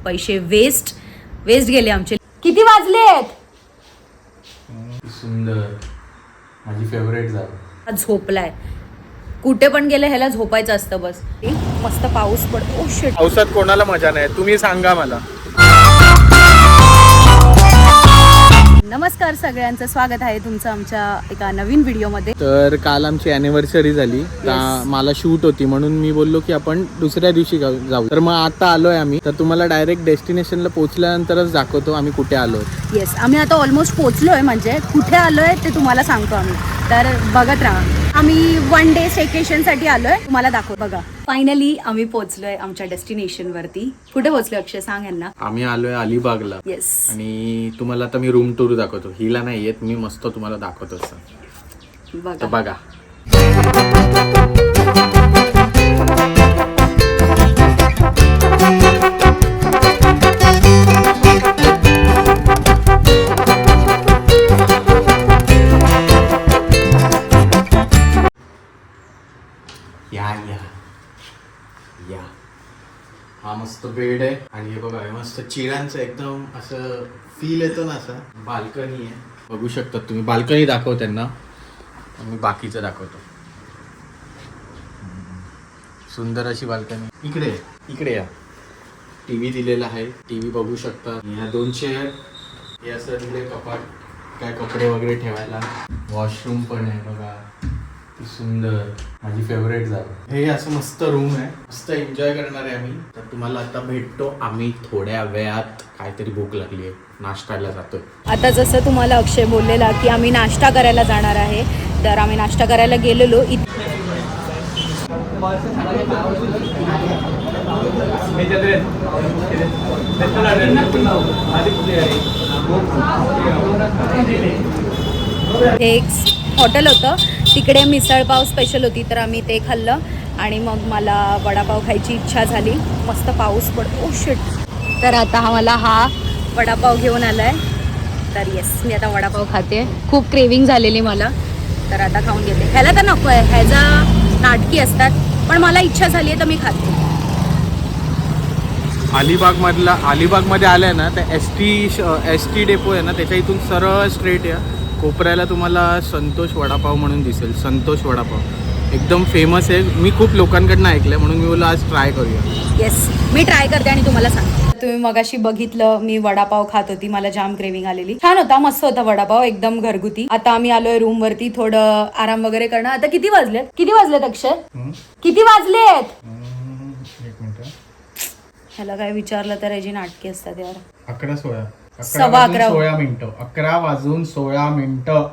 पैसे वेस्ट गेले आमचे. किती वाजलेत? सुंदर, माझी फेवरेट जागा. झोपलाय. कुठे पण गेले ह्याला झोपायचं असतं बस. मस्त पाऊस पडतो. शिट, पावसात कोणाला मजा नाही, तुम्ही सांगा मला. नमस्कार सगळ्यांचं, स्वागत आहे तुमचं आमच्या एका नवीन व्हिडिओमध्ये. तर काल आमची अॅनिव्हर्सरी झाली, मला शूट होती म्हणून मी बोललो की आपण दुसऱ्या दिवशी जाऊ. तर मग आता आलोय आम्ही. तर तुम्हाला डायरेक्ट डेस्टिनेशनला पोहोचल्यानंतरच दाखवतो आम्ही कुठे आलोय. येस, आम्ही आता ऑलमोस्ट पोहोचलोय. म्हणजे कुठे आलोय ते तुम्हाला सांगतो आम्ही, तर बघत राहा. आम्ही 1 डे स्टेकेशनसाठी आलोय, तुम्हाला दाखव. बघा, फायनली आम्ही पोहोचलोय आमच्या डेस्टिनेशन वरती. कुठे पोहोचलोय अक्षय, सांग यांना. आम्ही आलोय अलिबागला. येस, आणि तुम्हाला आता मी रूम टूर दाखवतो. हिला नाही येत, मी मस्त तुम्हाला दाखवतो. बघा. या हा मस्त बेड आहे आणि हे बघा, मस्त चिरांचं एकदम असं फील येतो ना. असं बाल्कनी आहे, बघू शकतात तुम्ही. बाल्कनी दाखव त्यांना, मी बाकीचं दाखवतो. सुंदर अशी बाल्कनी. इकडे या. टीव्ही दिलेला आहे, टीव्ही बघू शकता. ह्या 2 चेअर, हे असं दिले कपाट, काय कपडे वगैरे ठेवायला. वॉशरूम पण आहे बघा, सुंदर, माझी फेवरेट जागा. हे असं मस्त रूम आहे, मस्त एन्जॉय करणार आहे आम्ही. तर तुम्हाला आता भेटतो आम्ही थोड्या वेळात. काहीतरी भूक लागली आहे, नाश्त्याला जातोय. आता जसं तुम्हाला अक्षय बोललेला की आम्ही नाश्ता करायला जाणार आहे, तर आम्ही नाश्ता करायला गेलेलो. एक हॉटेल होतं, तिकडे मिसळपाव स्पेशल होती, तर आम्ही ते खाल्लं. आणि मग मला वडापाव खायची इच्छा झाली. मस्त पाऊस पडतो. शिट, तर आता मला हा वडापाव घेऊन आलाय. तर येस, मी आता वडापाव खाते. खूप क्रेविंग झालेली मला, तर आता खाऊन घेते. ह्याला तर नको आहे, ह्याचा नाटकी असतात, पण मला इच्छा झाली आहे तर मी खाते. अलिबागमध्ये आलंय ना, तर एस टी डेपो आहे ना, त्याच्या इथून सरळ स्ट्रेट या कोपऱ्याला तुम्हाला संतोष वडापाव म्हणून दिसेल. संतोष वडापाव एकदम फेमस आहे, मी खूप लोकांकडनं ऐकलंय, म्हणून मी बोललो आज ट्राय करूया. येस, मी ट्राय करते आणि तुम्हाला सांगते. तुम्ही मगाशी बघितलं मी वडापाव खात होती, मला जाम क्रेविंग आलेली. छान होता, मस्त होता वडापाव, एकदम घरगुती. आता आम्ही आलोय रूम वरती, थोडं आराम वगैरे करणार. आता किती वाजलेत अक्षय? किती वाजलेत? ह्याला काय विचारलं तर याची नाटकी असतात यार. 11 वाजून 16 मिनिटं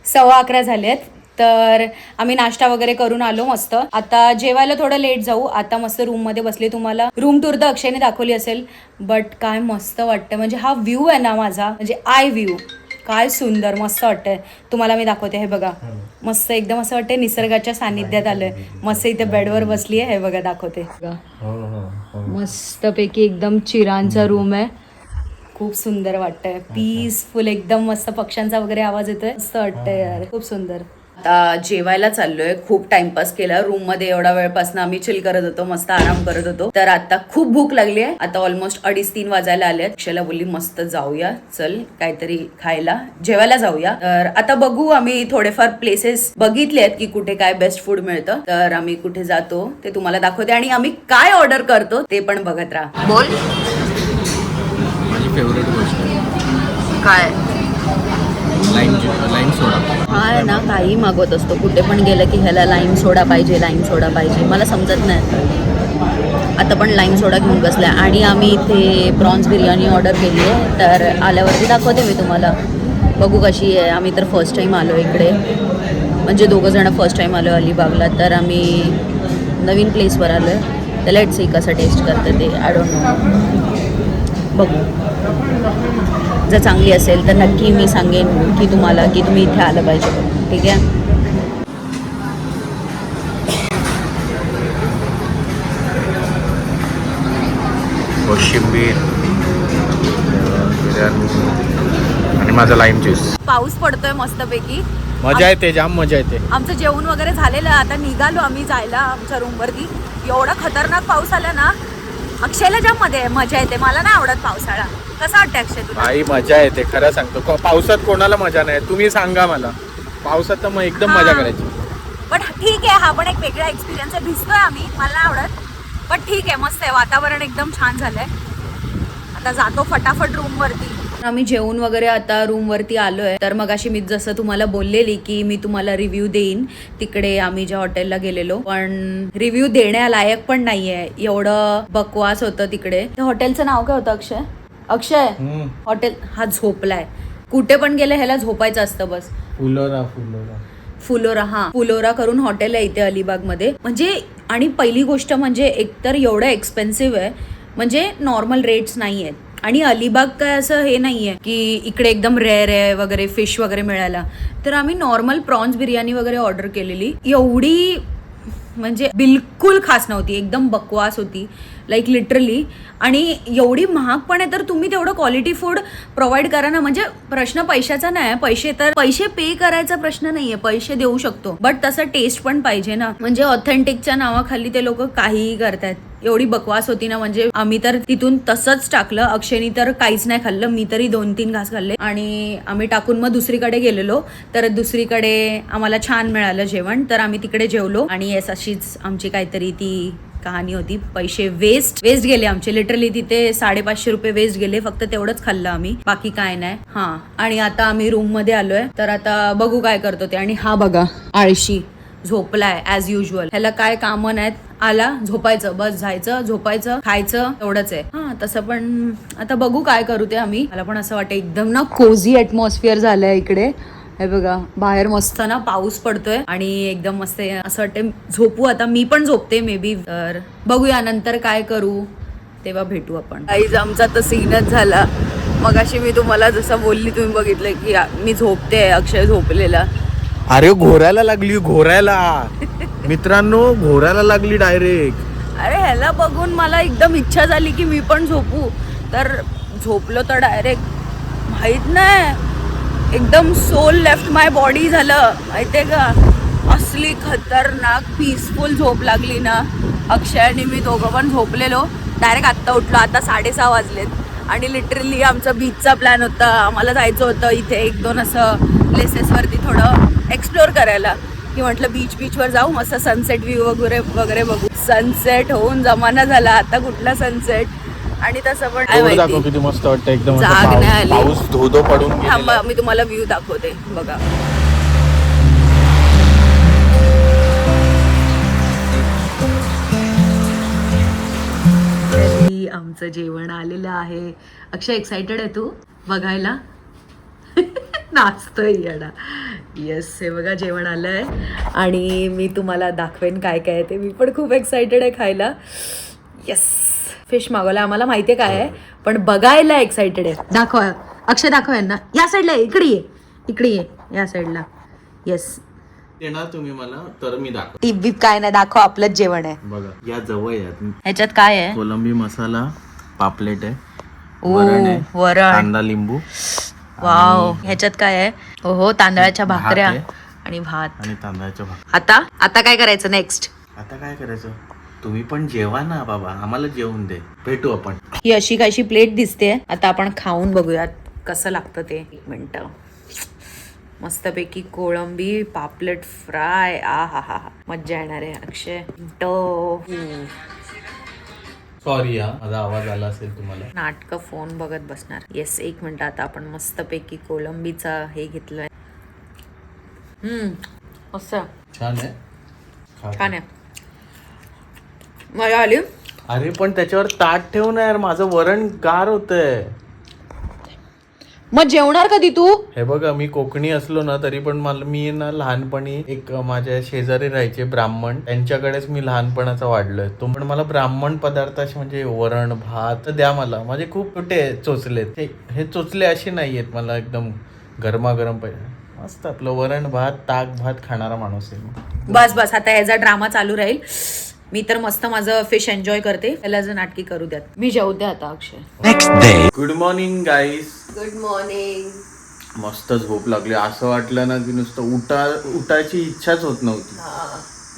11:15 झालेत. तर आम्ही नाश्ता वगैरे करून आलो मस्त. आता जेवायला थोडं लेट जाऊ. आता मस्त रूम मध्ये बसले. तुम्हाला रूम टूर तर अक्षयने दाखवली असेल, बट काय मस्त वाटतं. म्हणजे हा व्ह्यू आहे ना माझा, म्हणजे आय व्ह्यू, काय सुंदर मस्त वाटतंय. तुम्हाला मी दाखवते. हे बघा, मस्त एकदम असं वाटतंय निसर्गाच्या सानिध्यात आलोय. मस्त इथे बेडवर बसली आहे. हे बघा, दाखवते. मस्त पैकी एकदम चिरांचा रूम आहे. खूप सुंदर वाटतंय, पीसफुल एकदम. मस्त पक्ष्यांचा वगैरे आवाज येतोय, मस्त वाटतंय यार, खूप सुंदर. आता जेवायला चाललोय. खूप टाइमपास केला रूम मध्ये. एवढा वेळपासून आम्ही चिल करत होतो, मस्त आराम करत होतो. तर आता खूप भूक लागली आहे. आता ऑलमोस्ट 2:30-3 वाजायला आले. अक्षयला बोलली मस्त जाऊया, चल काहीतरी खायला, जेवायला जाऊया. तर आता बघू, आम्ही थोडेफार प्लेसेस बघितले आहेत की कुठे काय बेस्ट फूड मिळतं. तर आम्ही कुठे जातो ते तुम्हाला दाखवते आणि आम्ही काय ऑर्डर करतो ते पण बघत राहा. बोल. माझी फेवरेट गोष्ट काय? लाईम सोडा. हा ना, काही मागवत असतो. कुठे पण गेलं की ह्याला लाईम सोडा पाहिजे. मला समजत नाही. आता पण लाईम सोडा घेऊन बसलाय. आणि आम्ही इथे प्रॉन्स बिर्याणी ऑर्डर केली आहे, तर आल्यावरती दाखवते मी तुम्हाला. बघू कशी आहे. आम्ही तर फर्स्ट टाईम आलो इकडे, म्हणजे 2 जण फर्स्ट टाईम आलो अलिबागला. तर आम्ही नवीन प्लेसवर आलो आहे. तर लेट्स सी कसं टेस्ट करते ते, आय डोंट नो. बघू, जर चांगली असेल तर नक्की मी सांगेन की तुम्हाला की तुम्ही इथे आलं पाहिजे. ठीक आहे. कोशिंबीर आणि माझा लाईम ज्यूस. पाऊस पडतोय मस्तपैकी, मजा येते, जाम मजा येते. आमचं जेवण वगैरे झालेलं. आता निघालो आम्ही जायला आमच्या रूमवरती. एवढा खतरनाक पाऊस आला ना अक्षयला ज्या मध्ये मजा येते, मला नाही आवडत पावसाळा. कसा वाटतं अक्षय तुला? आई मजा येते खरं सांगतो. पावसात कोणाला मजा नाही, तुम्ही सांगा मला. पावसात तर मग एकदम मजा करायची. पण ठीक आहे, हा पण एक वेगळा एक्सपिरियन्स आहे. भिजतोय आम्ही, मला नाही आवडत, पण ठीक आहे, मस्त आहे. वातावरण एकदम छान झालंय. आता जातो फटाफट रूम वरती. आम्ही जेवून वगैरे आता रूम वरती आलोय. तर मग अशी मी जसं तुम्हाला बोललेली की मी तुम्हाला रिव्ह्यू देईन तिकडे आम्ही ज्या हॉटेलला गेलेलो, पण रिव्ह्यू देण्यालायक पण नाहीये, एवढं बकवास होतं तिकडे. त्या हॉटेलचं नाव काय होतं अक्षय? अक्षय हॉटेल हा झोपलाय. कुठे पण गेले ह्याला झोपायचं असतं बस. फुलोरा, हा फुलोरा करून हॉटेल आहे इथे अलिबाग मध्ये. म्हणजे आणि पहिली गोष्ट म्हणजे एकतर एवढं एक्सपेन्सिव्ह आहे, म्हणजे नॉर्मल रेट्स नाही आहेत. आणि अलिबाग काय असं हे नाहीये की इकडे एकदम रेअर आहे वगैरे फिश वगैरे मिळायला. तर आम्ही नॉर्मल प्रॉन्स बिर्याणी वगैरे ऑर्डर केलेली. एवढी म्हणजे बिलकुल खास नव्हती, एकदम बकवास होती, लाईक लिटरली. आणि एवढी महाग पण आहे, तर तुम्ही तेवढं क्वालिटी फूड प्रोव्हाइड करा ना. म्हणजे प्रश्न पैशाचा नाही, पैसे पे करायचा प्रश्न नाहीये, पैसे देऊ शकतो, बट तसं टेस्ट पण पाहिजे ना. म्हणजे ऑथेंटिकच्या नावाखाली ते लोक काहीही करतायत. एवढी बकवास होती ना, म्हणजे आम्ही तर तिथून तसंच टाकलं. अक्षयनी तर काहीच नाही खाल्लं, मी तरी 2-3 घास खाल्ले. आणि आम्ही टाकून मग दुसरीकडे गेलेलो, तर दुसरीकडे आम्हाला छान मिळालं जेवण, तर आम्ही तिकडे जेवलो. आणि येस, अशीच आमची काहीतरी ती कहाणी होती. पैसे वेस्ट गेले आमचे, लिटरली तिथे 550 रुपये वेस्ट गेले. फक्त तेवढंच खाल्लं आम्ही, बाकी काय नाही. हा, आणि आता आम्ही रूम मध्ये आलोय, तर आता बघू काय करतो ते. आणि हा बघा आळशी झोपलाय ऍज युजल. ह्याला काय कामं नाहीत, आला झोपायचं, बस जायचं, झोपायचं, खायचं, एवढंच आहे. हा, तसं पण आता बघू काय करू ते आम्ही. मला पण असं वाटतं एकदम ना कोझी ऍटमॉस्फिअर झालंय इकडे. हे बघा बाहेर मस्त ना पाऊस पडतोय आणि एकदम मस्त असं वाटतं झोपू. आता मी पण झोपते मे बी. तर बघूया नंतर काय करू, तेव्हा भेटू आपण. काहीच आमचा तर सीनच झाला. मग अशी मी तुम्हाला जसं बोलली, तुम्ही बघितलं की मी झोपते, अक्षय झोपलेला. अरे घोरायला लागली, घोरायला मित्रांनो, घोरायला लागली डायरेक्ट. अरे ह्याला बघून मला एकदम इच्छा झाली की मी पण झोपू, तर झोपलो. तर डायरेक्ट माहित नाही एकदम सोल लेफ्ट माय बॉडी झालं, माहितीये का. असली खतरनाक पीसफुल झोप लागली ना. अक्षय आणि मी दोघं पण झोपलेलो. डायरेक्ट आत्ता उठलो, आता 6:30 वाजलेत. आणि लिटरली आमचा बीचचा प्लॅन होता, आम्हाला जायचं होतं इथे 1-2 असं प्लेसेसवरती थोडं एक्सप्लोर करायला, की म्हटलं बीचवर जाऊ, मस्त सनसेट व्ह्यू वगैरे बघू. सनसेट होऊन जमाना झाला, आता कुठला सनसेट. आणि तसं पण किती मस्त वाटतं, एकदम जाग नाही आली. पाऊस धो पडून गेलेला. थांबा मी तुम्हाला व्ह्यू दाखवते, बघा. आमचं जेवण आलेलं आहे. अक्षय एक्साइटेड आहे तू बघायला? नाचतोय येडा. येस, हे बघा जेवण आलंय आणि मी तुम्हाला दाखवेन काय काय ते. मी पण खूप एक्साइटेड आहे खायला. येस, फिश मागवला. आम्हाला माहिती आहे काय आहे, पण बघायला एक्साइटेड आहे. दाखव अक्षय, दाखव यांना. या साईडला इकडे ये या साईडला. येस, येणार तुम्ही मला तर मी दाखव. टिप काय नाही, दाखव, आपलंच जेवण आहे. बघा या जवळ यात. ह्याच्यात काय आहे? कोलंबी मसाला, पापलेट आहे, वरण, कांदा, लिंबू. वाव, ह्याच्यात काय आहे? हो, तांदळाच्या भाकऱ्या आणि भात. आणि तांदळाच्या भाकऱ्या. आता काय करायचं नेक्स्ट? आता काय करायचं, तुम्ही पण जेवा ना बाबा, आम्हाला जेवून दे, भेटू आपण. ही अशी कायशी प्लेट दिसते. आता आपण खाऊन बघूयात कसं लागतं ते. 1 मिनिट. मस्तपैकी कोळंबी, पापलेट फ्राय. आ हा हा हा, मज्जा येणार आहे. अक्षय सॉरी माझा आवाज आला असेल तुम्हाला. नाटकं फोन बघत बसणार. Yes, 1 minute. आता आपण मस्तपैकी कोळंबीचा हे घेतलंय. मस्त छान आहे, छान आहे, मजा आली. अरे पण त्याच्यावर ताट ठेव ना यार, माझं वरण गार होतंय. मग जेवणार कधी तू? हे बघा, मी कोकणी असलो ना तरी पण मी ना लहानपणी एक माझ्या शेजारी राहायचे ब्राह्मण, त्यांच्याकडेच मी लहानपणाचा वाढलोय. तो पण मला ब्राह्मण पदार्थ असे म्हणजे वरण भात द्या मला. माझे खूप छोटे चोचलेत, हे चोचले असे नाहीयेत. मला एकदम गरमागरम पाहिजे. मस्त आपलं वरण भात, ताक भात खाणारा माणूस आहे. बस आता ह्याचा ड्रामा चालू राहील. मी तर मस्त माझं फिश एन्जॉय करते, त्याला जर नाटकी करू द्यात. मी जेवते आता. Akshay, next day. Good morning guys. Good morning. मस्त झोप लागली. असं वाटलं ना की नुसतं उठायची इच्छाच होत नव्हती.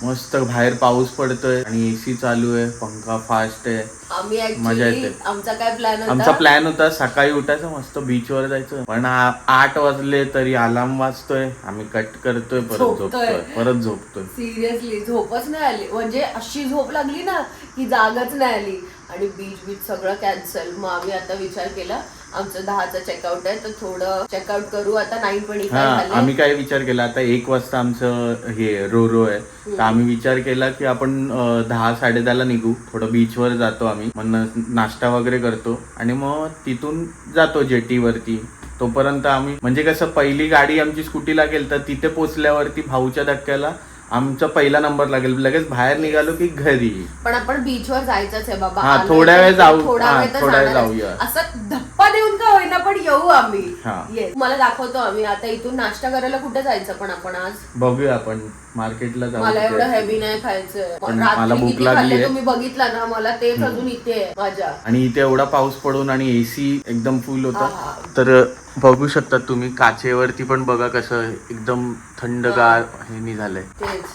मस्त बाहेर पाऊस पडतोय आणि एसी चालू आहे, पंखा फास्ट आहे. आम्ही मजा ऍक्च्युली येते. आमचा काय प्लॅन आमचा होता, प्लॅन होता सकाळी उठायचं, मस्त बीचवर जायचं, पण 8 वाजले तरी अलार्म वाजतोय, आम्ही कट करतोय, परत झोपतोय. सिरियसली झोपच नाही आली, म्हणजे अशी झोप लागली ना की जागच नाही आली आणि बीच सगळं कॅन्सल. मग आम्ही आता विचार केला, आमचं 10चा चेकआउट आहे तर थोडं चेकआउट करू. आता 9:25 झाले. आम्ही काय विचार केला, आता 1 वाजता आमचं हे रो आहे, तर आम्ही विचार केला की आपण 10-10:30 निघू, थोडं बीचवर जातो आम्ही, मग नाश्ता वगैरे करतो आणि मग तिथून जातो जेटीवरती. तोपर्यंत आम्ही म्हणजे कसं, पहिली गाडी आमची स्कूटीला गेली तर तिथे पोचल्यावरती भाऊच्या धक्क्याला आमचा पहिला नंबर लागेल, लगेच बाहेर निघालो की घरी. पण आपण बीचवर जायचंच आहे बाबा. हा, थोड्या वेळ जाऊ, थोडा वेळ जाऊया. असं धप्पा देऊन का होईना पण येऊ आम्ही. हा. मला दाखवतो आम्ही. आता इथून नाश्ता करायला कुठे जायचं पण आपण आज बघूया, आपण मार्केटला जाऊ. मला एवढं हेवी नाही खायचं. मला भूक लागली. तुम्ही बघितला ना, मला तेच अजून इथे आहे माझ्या. आणि इथे एवढा पाऊस पडून आणि एसी एकदम फुल होता, तर बघू शकता तुम्ही काचेवरती पण बघा कसं एकदम थंडगार हे निघालंय. तेच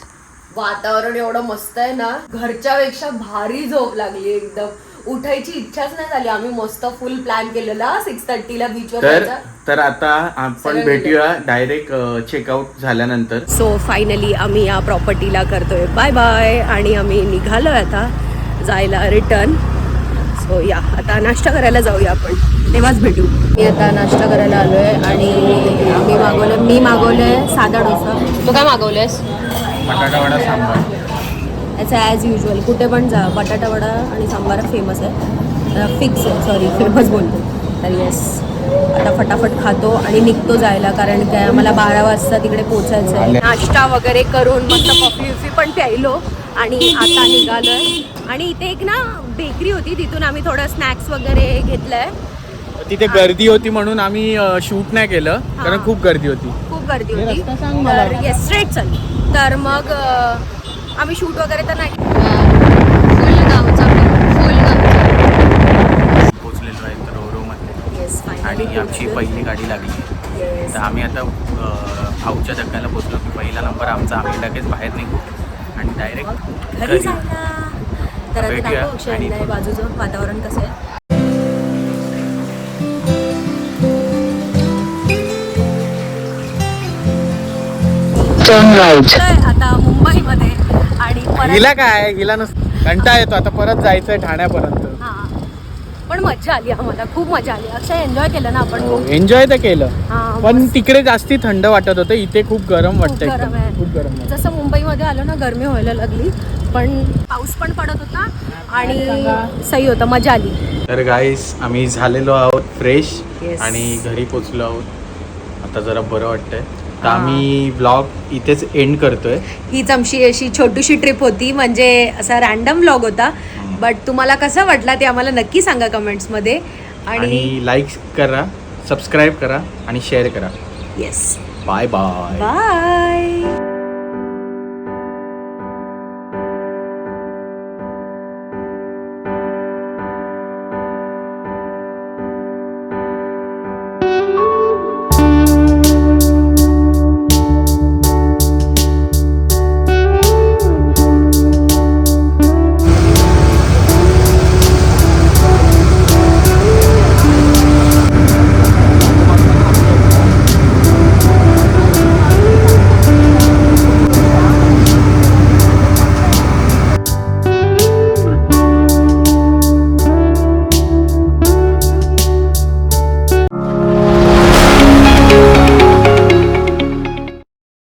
वातावरण एवढं मस्त आहे ना, घरच्या पेक्षा भारी झोप लागली एकदम. उठायची इच्छाच नाही झाली. आम्ही मस्त फुल प्लॅन केलेला 6:30ला बीचवर जायचा. तर आता आपण भेटूया डायरेक्ट चेकआउट झाल्यानंतर. सो फायनली आम्ही या प्रॉपर्टीला करतोय बाय बाय आणि आम्ही निघालोय आता जायला रिटर्न. सो या आता नाश्ता करायला जाऊया आपण, तेव्हाच भेटू. मी आता नाश्ता करायला आलोय आणि मी मागवलंय साधा डोसा. तू काय मागवलंयस? बटाटा वडा सांबार. याचा ॲज युजल कुठे पण जा, बटाटा वडा आणि सांबार फेमस आहे, फिक्स आहे, सॉरी फेमस बोलतो. तर येस, आता फटाफट खातो आणि निघतो जायला, कारण काय आम्हाला 12 वाजता तिकडे पोचायचं आहे. नाश्ता वगैरे करून मस्त कॉफी पण प्यायलो आणि आता निघालोय. आणि इथे एक ना बेकरी होती, तिथून आम्ही थोडं स्नॅक्स वगैरे घेतलंय. तिथे गर्दी होती म्हणून आम्ही शूट नाही केलं, कारण खूप गर्दी होती. तर येस स्ट्रेट चल. तर मग आम्ही शूट वगैरे तर नाही. पोचलेलो आहे रोरोमध्ये आणि आमची पहिली गाडी लागली. तर आम्ही आता भाऊच्या धक्क्याला पोचलो की पहिला नंबर आमचा. आम्ही लगेच बाहेर निघू आणि डायरेक्ट घरी जायला. तर आता दाखव अक्षय बाजूचं वातावरण कसं आहे. आता मुंबईमध्ये आणि हिला काय, हिला कंटाळा येतो, आता परत जायचंय ठाण्यापर्यंत. पण मजा आली, आम्हाला खूप मजा आली. अक्षय एन्जॉय केलं ना आपण? एन्जॉय तर केलं, पण तिकडे जास्ती थंड वाटत होतं, इथे खूप गरम वाटतंय. खूप गरम. जसं मुंबईमध्ये आलो ना गरमी व्हायला लागली, पण पाऊस पण पडत होता आणि सही होतं, मजा आली. तर गाईस आम्ही झालेलो आहोत फ्रेश आणि घरी पोचलो आहोत. आता जरा बरं वाटतंय. तर आम्ही ब्लॉग इथेच एंड करतोय. हीच आमची अशी छोटीशी ट्रिप होती, म्हणजे असा रॅन्डम ब्लॉग होता. बट तुम्हाला कसा वाटला ते आम्हाला नक्की सांगा कमेंट्समध्ये. आणि लाईक करा, सबस्क्राईब करा आणि शेअर करा. Yes, bye bye. बाय.